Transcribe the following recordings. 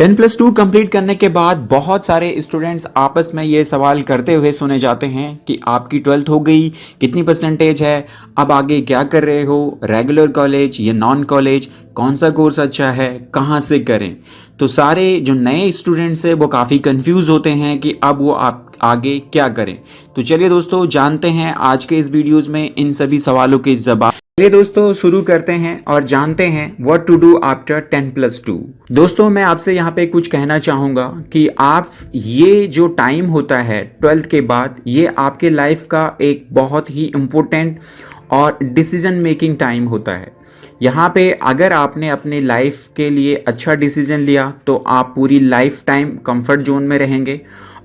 10+2 complete करने के बाद बहुत सारे स्टूडेंट्स आपस में ये सवाल करते हुए सुने जाते हैं कि आपकी 12th हो गई, कितनी परसेंटेज है, अब आगे क्या कर रहे हो, रेगुलर कॉलेज या नॉन कॉलेज, कौन सा कोर्स अच्छा है, कहाँ से करें। तो सारे जो नए स्टूडेंट्स हैं वो काफ़ी कंफ्यूज होते हैं कि अब वो आप आगे क्या करें। तो चलिए दोस्तों जानते हैं आज के इस वीडियोज़ में इन सभी सवालों के जवाब। चलिए दोस्तों शुरू करते हैं और जानते हैं व्हाट टू डू आफ्टर 10+2। दोस्तों मैं आपसे यहाँ पे कुछ कहना चाहूँगा कि आप ये जो टाइम होता है 12th के बाद, ये आपके लाइफ का एक बहुत ही इम्पोर्टेंट और डिसीजन मेकिंग टाइम होता है। यहाँ पे अगर आपने अपने लाइफ के लिए अच्छा डिसीजन लिया तो आप पूरी लाइफ टाइम कंफर्ट जोन में रहेंगे,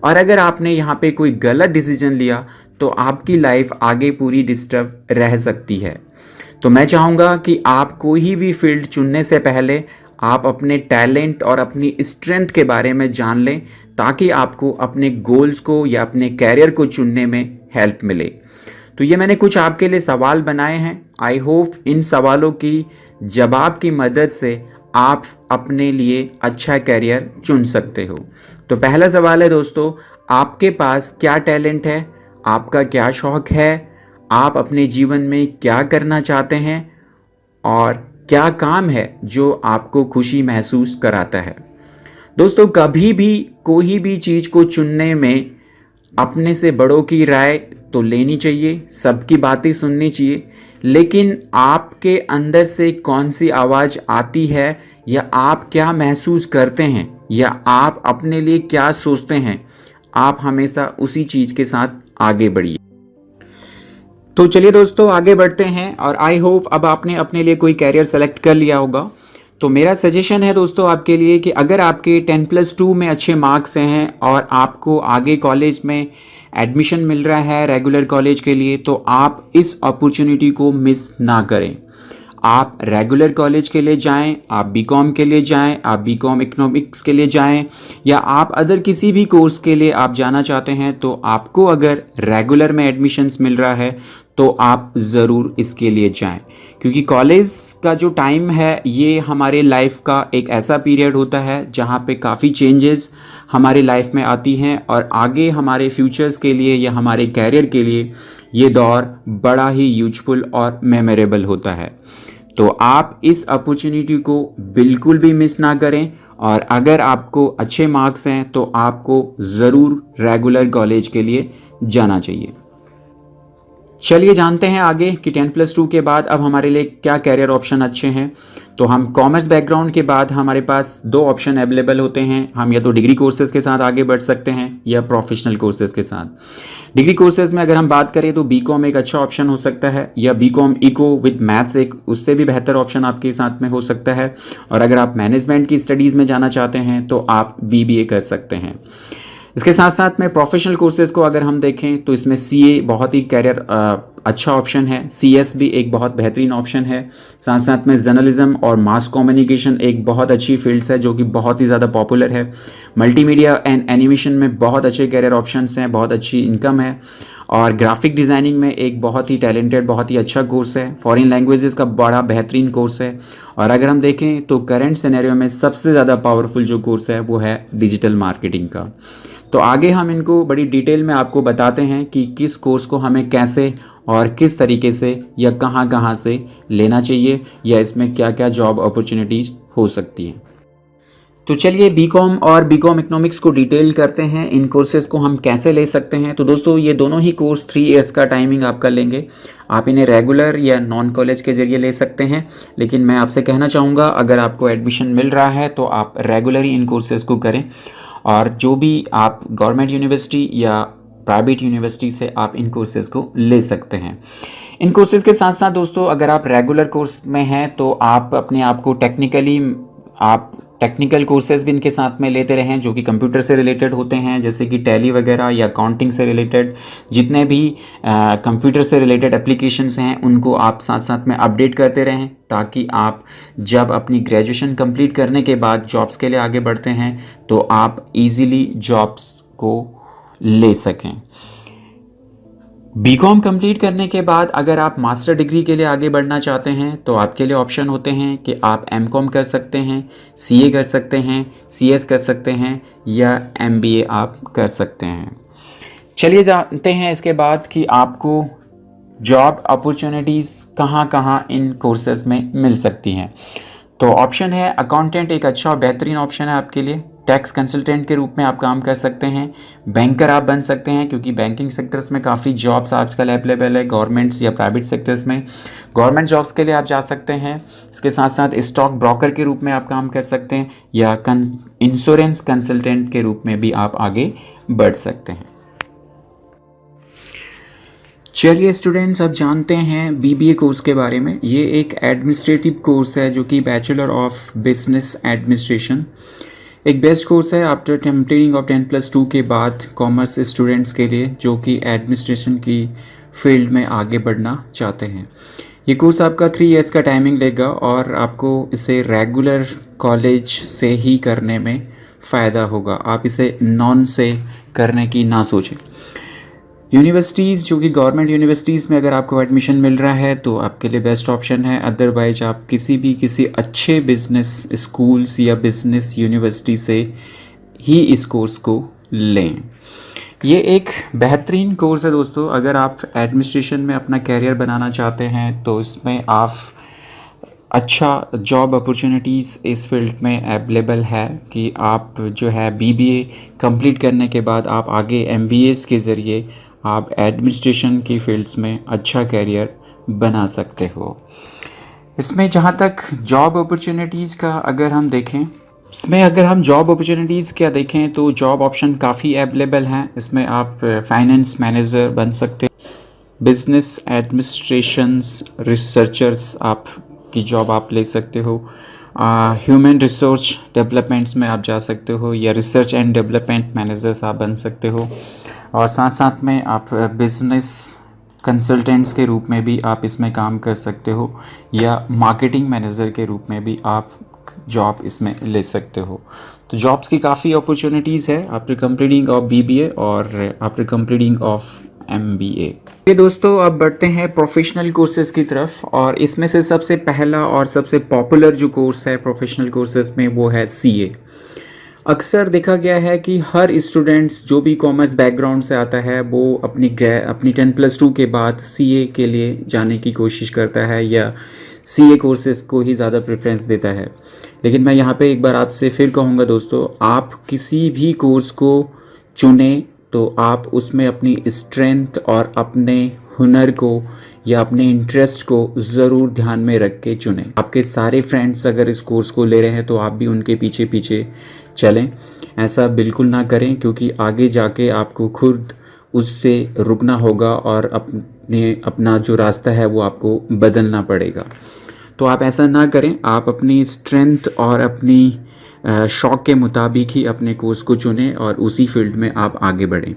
और अगर आपने यहाँ पे कोई गलत डिसीजन लिया तो आपकी लाइफ आगे पूरी डिस्टर्ब रह सकती है। तो मैं चाहूँगा कि आप कोई भी फील्ड चुनने से पहले आप अपने टैलेंट और अपनी स्ट्रेंथ के बारे में जान लें, ताकि आपको अपने गोल्स को या अपने कैरियर को चुनने में हेल्प मिले। तो ये मैंने कुछ आपके लिए सवाल बनाए हैं। आई होप इन सवालों की जवाब की मदद से आप अपने लिए अच्छा कैरियर चुन सकते हो। तो पहला सवाल है दोस्तों, आपके पास क्या टैलेंट है, आपका क्या शौक़ है, आप अपने जीवन में क्या करना चाहते हैं, और क्या काम है जो आपको खुशी महसूस कराता है। दोस्तों कभी भी कोई भी चीज़ को चुनने में अपने से बड़ों की राय तो लेनी चाहिए, सबकी बातें सुननी चाहिए, लेकिन आपके अंदर से कौन सी आवाज़ आती है, या आप क्या महसूस करते हैं, या आप अपने लिए क्या सोचते हैं, आप हमेशा उसी चीज़ के साथ आगे बढ़िए। तो चलिए दोस्तों आगे बढ़ते हैं, और आई होप अब आपने अपने लिए कोई कैरियर सेलेक्ट कर लिया होगा। तो मेरा सजेशन है दोस्तों आपके लिए कि अगर आपके 10+2 में अच्छे मार्क्स हैं और आपको आगे कॉलेज में एडमिशन मिल रहा है रेगुलर कॉलेज के लिए, तो आप इस अपॉर्चुनिटी को मिस ना करें। आप रेगुलर कॉलेज के लिए जाएं, आप बीकॉम के लिए जाएं, आप बीकॉम इकोनॉमिक्स के लिए जाएं, या आप अदर किसी भी कोर्स के लिए आप जाना चाहते हैं, तो आपको अगर रेगुलर में एडमिशन्स मिल रहा है तो आप ज़रूर इसके लिए जाएं। क्योंकि कॉलेज का जो टाइम है ये हमारे लाइफ का एक ऐसा पीरियड होता है जहाँ पे काफ़ी चेंजेस हमारे लाइफ में आती हैं, और आगे हमारे फ्यूचर्स के लिए या हमारे कैरियर के लिए ये दौर बड़ा ही यूजफुल और मेमोरेबल होता है। तो आप इस अपॉर्चुनिटी को बिल्कुल भी मिस ना करें, और अगर आपको अच्छे मार्क्स हैं तो आपको ज़रूर रेगुलर कॉलेज के लिए जाना चाहिए। चलिए जानते हैं आगे कि 10+2 के बाद अब हमारे लिए क्या कैरियर ऑप्शन अच्छे हैं। तो हम कॉमर्स बैकग्राउंड के बाद हमारे पास दो ऑप्शन अवेलेबल होते हैं। हम या तो डिग्री कोर्सेज़ के साथ आगे बढ़ सकते हैं या प्रोफेशनल कोर्सेज़ के साथ। डिग्री कोर्सेज़ में अगर हम बात करें तो बीकॉम एक अच्छा ऑप्शन हो सकता है, या बीकॉम इको विद मैथ्स एक उससे भी बेहतर ऑप्शन आपके साथ में हो सकता है। और अगर आप मैनेजमेंट की स्टडीज़ में जाना चाहते हैं तो आप बीबीए कर सकते हैं। इसके साथ साथ में प्रोफेशनल कोर्सेज़ को अगर हम देखें तो इसमें सीए बहुत ही कैरियर अच्छा ऑप्शन है, सीएस भी एक बहुत बेहतरीन ऑप्शन है। साथ साथ में जर्नलिज्म और मास कम्युनिकेशन एक बहुत अच्छी फील्ड्स है जो कि बहुत ही ज़्यादा पॉपुलर है। मल्टीमीडिया एंड एनिमेशन में बहुत अच्छे कैरियर ऑप्शंस हैं, बहुत अच्छी इनकम है। और ग्राफिक डिज़ाइनिंग में एक बहुत ही टैलेंटेड, बहुत ही अच्छा कोर्स है। फॉरेन लैंग्वेजेस का बड़ा बेहतरीन कोर्स है। और अगर हम देखें तो करंट सिनेरियो में सबसे ज़्यादा पावरफुल जो कोर्स है वो है डिजिटल मार्केटिंग का। तो आगे हम इनको बड़ी डिटेल में आपको बताते हैं कि किस कोर्स को हमें कैसे और किस तरीके से या कहाँ कहाँ से लेना चाहिए, या इसमें क्या क्या जॉब अपॉर्चुनिटीज़ हो सकती हैं। तो चलिए बीकॉम और बीकॉम इकोनॉमिक्स को डिटेल करते हैं, इन कोर्सेज़ को हम कैसे ले सकते हैं। तो दोस्तों ये दोनों ही कोर्स 3 ईयर्स का टाइमिंग आपका लेंगे। आप इन्हें रेगुलर या नॉन कॉलेज के ज़रिए ले सकते हैं, लेकिन मैं आपसे कहना चाहूँगा अगर आपको एडमिशन मिल रहा है तो आप रेगुलर ही इन कोर्सेज़ को करें। और जो भी आप गवर्नमेंट यूनिवर्सिटी या प्राइवेट यूनिवर्सिटी से आप इन कोर्सेज़ को ले सकते हैं। इन कोर्सेज़ के साथ साथ दोस्तों अगर आप रेगुलर कोर्स में हैं तो आप अपने आप को टेक्निकल कोर्सेज़ भी इनके साथ में लेते रहें जो कि कंप्यूटर से रिलेटेड होते हैं, जैसे कि टैली वगैरह या अकाउंटिंग से रिलेटेड जितने भी कंप्यूटर से रिलेटेड एप्लीकेशंस हैं उनको आप साथ साथ में अपडेट करते रहें, ताकि आप जब अपनी ग्रेजुएशन कंप्लीट करने के बाद जॉब्स के लिए आगे बढ़ते हैं तो आप इजीली जॉब्स को ले सकें। बीकॉम कंप्लीट करने के बाद अगर आप मास्टर डिग्री के लिए आगे बढ़ना चाहते हैं तो आपके लिए ऑप्शन होते हैं कि आप एमकॉम कर सकते हैं, सीए कर सकते हैं, सीएस कर सकते हैं या एमबीए आप कर सकते हैं। चलिए जानते हैं इसके बाद कि आपको जॉब अपॉर्चुनिटीज़ कहाँ कहाँ इन कोर्सेज में मिल सकती हैं। तो ऑप्शन है अकाउंटेंट, एक अच्छा और बेहतरीन ऑप्शन है आपके लिए। टैक्स कंसल्टेंट के रूप में आप काम कर सकते हैं। बैंकर आप बन सकते हैं क्योंकि बैंकिंग सेक्टर्स में काफ़ी जॉब्स आजकल अवेलेबल है, गवर्नमेंट्स या प्राइवेट सेक्टर्स में। गवर्नमेंट जॉब्स के लिए आप जा सकते हैं। इसके साथ साथ स्टॉक ब्रोकर के रूप में आप काम कर सकते हैं या इंश्योरेंस कंसल्टेंट के रूप में भी आप आगे बढ़ सकते हैं। चलिए स्टूडेंट्स, अब जानते हैं बीबीए कोर्स के बारे में। ये एक एडमिनिस्ट्रेटिव कोर्स है जो कि बैचलर ऑफ बिजनेस एडमिनिस्ट्रेशन, एक बेस्ट कोर्स है आफ्टर कंप्लीटिंग ऑफ 10+2 के बाद कॉमर्स स्टूडेंट्स के लिए जो कि एडमिनिस्ट्रेशन की फील्ड में आगे बढ़ना चाहते हैं। ये कोर्स आपका 3 इयर्स का टाइमिंग लेगा और आपको इसे रेगुलर कॉलेज से ही करने में फ़ायदा होगा। आप इसे नॉन से करने की ना सोचें। यूनिवर्सिटीज़ जो कि गवर्नमेंट यूनिवर्सिटीज़ में अगर आपको एडमिशन मिल रहा है तो आपके लिए बेस्ट ऑप्शन है। अदरवाइज आप किसी अच्छे बिजनेस स्कूल्स या बिजनेस यूनिवर्सिटी से ही इस कोर्स को लें। ये एक बेहतरीन कोर्स है दोस्तों। अगर आप एडमिनिस्ट्रेशन में अपना कैरियर बनाना चाहते हैं तो इसमें आप अच्छा जॉब अपॉर्चुनिटीज़ इस फील्ड में अवेलेबल है कि आप जो है बीबीए कंप्लीट करने के बाद आप आगे एमबीएस के ज़रिए आप एडमिनिस्ट्रेशन की फील्ड्स में अच्छा कैरियर बना सकते हो। इसमें जहाँ तक जॉब अपॉर्चुनिटीज़ का अगर हम देखें, तो जॉब ऑप्शन काफ़ी अवेलेबल हैं। इसमें आप फाइनेंस मैनेजर बन सकते हैं, बिजनेस एडमिनिस्ट्रेशंस रिसर्चर्स आप की जॉब आप ले सकते हो, ह्यूमन रिसोर्स डेवलपमेंट्स में आप जा सकते हो या रिसर्च एंड डेवलपमेंट मैनेजर्स आप बन सकते हो। और साथ साथ में आप बिज़नेस कंसल्टेंट्स के रूप में भी आप इसमें काम कर सकते हो या मार्केटिंग मैनेजर के रूप में भी आप जॉब इसमें ले सकते हो। तो जॉब्स की काफ़ी अपॉर्चुनिटीज़ है आफ्टर कंप्लीटिंग ऑफ बीबीए और आफ्टर कंप्लीटिंग ऑफ एमबीए। ये दोस्तों, अब बढ़ते हैं प्रोफेशनल कोर्सेज़ की तरफ और इसमें से सबसे पहला और सबसे पॉपुलर जो कोर्स है प्रोफेशनल कोर्सेज़ में वो है सीए। अक्सर देखा गया है कि हर स्टूडेंट्स जो भी कॉमर्स बैकग्राउंड से आता है वो अपनी 10+2 के बाद सीए के लिए जाने की कोशिश करता है या सीए कोर्सेज़ को ही ज़्यादा प्रेफरेंस देता है। लेकिन मैं यहाँ पे एक बार आपसे फिर कहूँगा दोस्तों, आप किसी भी कोर्स को चुनें तो आप उसमें अपनी स्ट्रेंथ और अपने हुनर को या अपने इंटरेस्ट को ज़रूर ध्यान में रख के चुनें। आपके सारे फ्रेंड्स अगर इस कोर्स को ले रहे हैं तो आप भी उनके पीछे पीछे चलें। ऐसा बिल्कुल ना करें क्योंकि आगे जाके आपको खुद उससे रुकना होगा और अपना जो रास्ता है वो आपको बदलना पड़ेगा। तो आप ऐसा ना करें, आप अपनी स्ट्रेंथ और अपनी शौक़ के मुताबिक ही अपने कोर्स को चुनें और उसी फील्ड में आप आगे बढ़ें।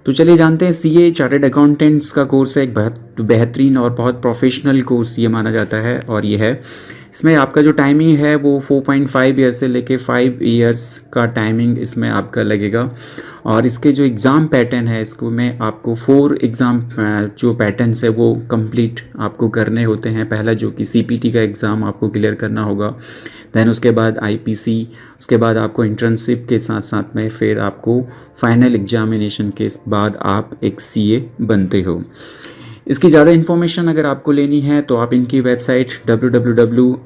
तो चलिए जानते हैं, सीए चार्टर्ड अकाउंटेंट्स का कोर्स है, एक बहुत बेहतरीन और बहुत प्रोफेशनल कोर्स ये माना जाता है। और ये है, इसमें आपका जो टाइमिंग है वो 4.5 ईयर से लेके 5 इयर्स का टाइमिंग इसमें आपका लगेगा। और इसके जो एग्ज़ाम पैटर्न है इसको में आपको 4 एग्ज़ाम जो पैटर्न्स है वो कंप्लीट आपको करने होते हैं। पहला जो कि सीपीटी का एग्ज़ाम आपको क्लियर करना होगा, दैन उसके बाद आईपीसी, उसके बाद आपको इंटर्नशिप के साथ साथ में फिर आपको फाइनल एग्जामिनेशन के बाद आप एक सीए बनते हो। इसकी ज़्यादा इन्फॉर्मेशन अगर आपको लेनी है तो आप इनकी वेबसाइट www.icai.org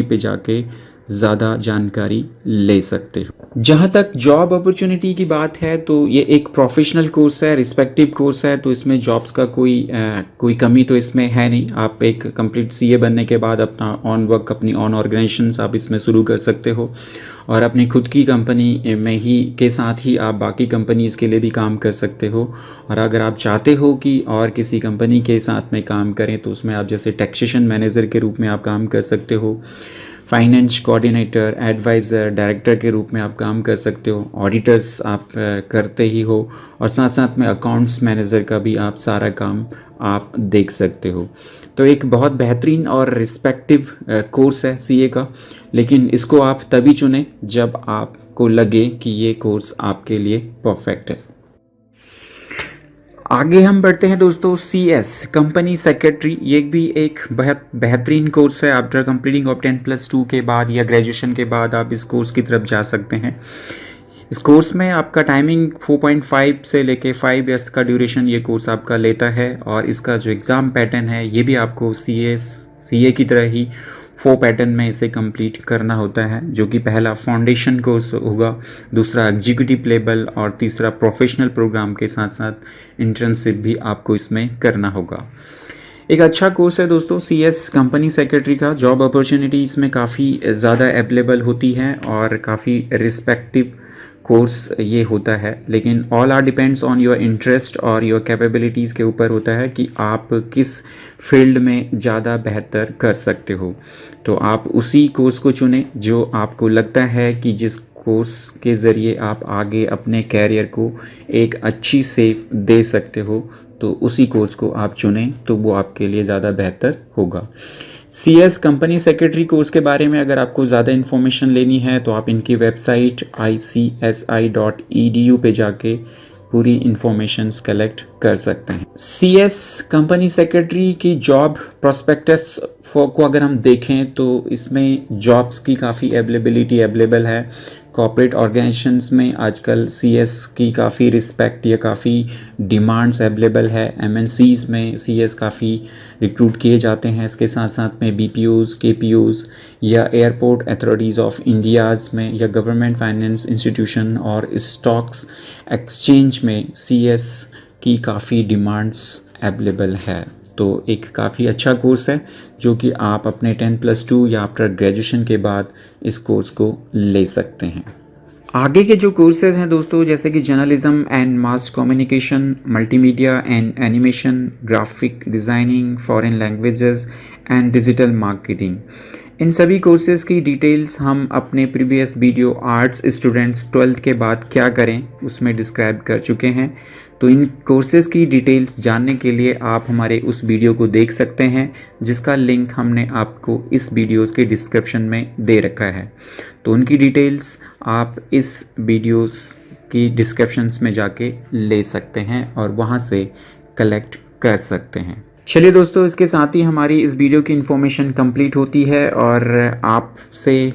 पे जाके ज़्यादा जानकारी ले सकते हो। जहाँ तक जॉब अपॉर्चुनिटी की बात है तो ये एक प्रोफेशनल कोर्स है, रिस्पेक्टिव कोर्स है, तो इसमें जॉब्स का कोई कमी तो इसमें है नहीं। आप एक कंप्लीट सीए बनने के बाद अपना ऑन वर्क, अपनी ऑन ऑर्गेनाइजेशंस आप इसमें शुरू कर सकते हो और अपनी खुद की कंपनी में ही के साथ ही आप बाकी कंपनीज़ के लिए भी काम कर सकते हो। और अगर आप चाहते हो कि और किसी कंपनी के साथ में काम करें तो उसमें आप जैसे टैक्सेशन मैनेजर के रूप में आप काम कर सकते हो, फाइनेंस कोऑर्डिनेटर, एडवाइज़र, डायरेक्टर के रूप में आप काम कर सकते हो, ऑडिटर्स आप करते ही हो और साथ साथ में अकाउंट्स मैनेजर का भी आप सारा काम आप देख सकते हो। तो एक बहुत बेहतरीन और रिस्पेक्टिव कोर्स है सीए का, लेकिन इसको आप तभी चुनें जब आपको लगे कि ये कोर्स आपके लिए परफेक्ट है। आगे हम बढ़ते हैं दोस्तों, CS कंपनी सेक्रेटरी। ये भी एक बहुत बेहतरीन कोर्स है। आफ्टर कंप्लीटिंग ऑफ 10+2 के बाद या ग्रेजुएशन के बाद आप इस कोर्स की तरफ जा सकते हैं। इस कोर्स में आपका टाइमिंग 4.5 से लेके 5 ईयर्स का ड्यूरेशन ये कोर्स आपका लेता है, और इसका जो एग्ज़ाम पैटर्न है ये भी आपको CA की तरह ही 4 पैटर्न में इसे कंप्लीट करना होता है, जो कि पहला फाउंडेशन कोर्स होगा, दूसरा एग्जीक्यूटिव लेवल, और तीसरा प्रोफेशनल प्रोग्राम के साथ साथ इंटर्नशिप भी आपको इसमें करना होगा। एक अच्छा कोर्स है दोस्तों CS कंपनी सेक्रेटरी का। जॉब अपॉर्चुनिटी इसमें काफ़ी ज़्यादा अवेलेबल होती हैं और काफ़ी रिस्पेक्टिव कोर्स ये होता है, लेकिन all are depends on your interest और योर कैपेबिलिटीज़ के ऊपर होता है कि आप किस फील्ड में ज़्यादा बेहतर कर सकते हो। तो आप उसी कोर्स को चुनें जो आपको लगता है कि जिस कोर्स के ज़रिए आप आगे अपने कैरियर को एक अच्छी सेफ दे सकते हो, तो उसी कोर्स को आप चुनें, तो वो आपके लिए ज़्यादा बेहतर होगा। CS कंपनी सेक्रेटरी कोर्स के बारे में अगर आपको ज़्यादा इन्फॉर्मेशन लेनी है तो आप इनकी वेबसाइट icsi.edu पे जाके पूरी इन्फॉर्मेशंस कलेक्ट कर सकते हैं। CS कंपनी सेक्रेटरी की जॉब प्रोस्पेक्टस को अगर हम देखें तो इसमें जॉब्स की काफ़ी अवेलेबल है। कॉर्पोरेट ऑर्गेनाइजेशंस में आजकल CS की काफ़ी रिस्पेक्ट या काफ़ी डिमांड्स अवेलेबल है। MNCs में CS काफ़ी रिक्रूट किए जाते हैं। इसके साथ साथ में BPOs, KPOs या एयरपोर्ट अथॉरिटीज़ ऑफ इंडियाज़ में या गवर्नमेंट फाइनेंस इंस्टीट्यूशन और स्टॉक्स एक्सचेंज में CS की काफ़ी डिमांड्स अवेलेबल है। तो एक काफ़ी अच्छा कोर्स है जो कि आप अपने 10+2 या आफ्टर ग्रेजुएशन के बाद इस कोर्स को ले सकते हैं। आगे के जो कोर्सेज हैं दोस्तों, जैसे कि journalism and mass communication, multimedia and animation, graphic designing, foreign languages and digital marketing, इन सभी कोर्सेज की डिटेल्स हम अपने previous video arts students 12th के बाद क्या करें उसमें डिस्क्राइब कर चुके हैं। तो इन कोर्सेज़ की डिटेल्स जानने के लिए आप हमारे उस वीडियो को देख सकते हैं, जिसका लिंक हमने आपको इस वीडियोस के डिस्क्रिप्शन में दे रखा है। तो उनकी डिटेल्स आप इस वीडियोस की डिस्क्रिप्शंस में जाके ले सकते हैं और वहाँ से कलेक्ट कर सकते हैं। चलिए दोस्तों, इसके साथ ही हमारी इस वीडियो की इन्फॉर्मेशन कंप्लीट होती है और आपसे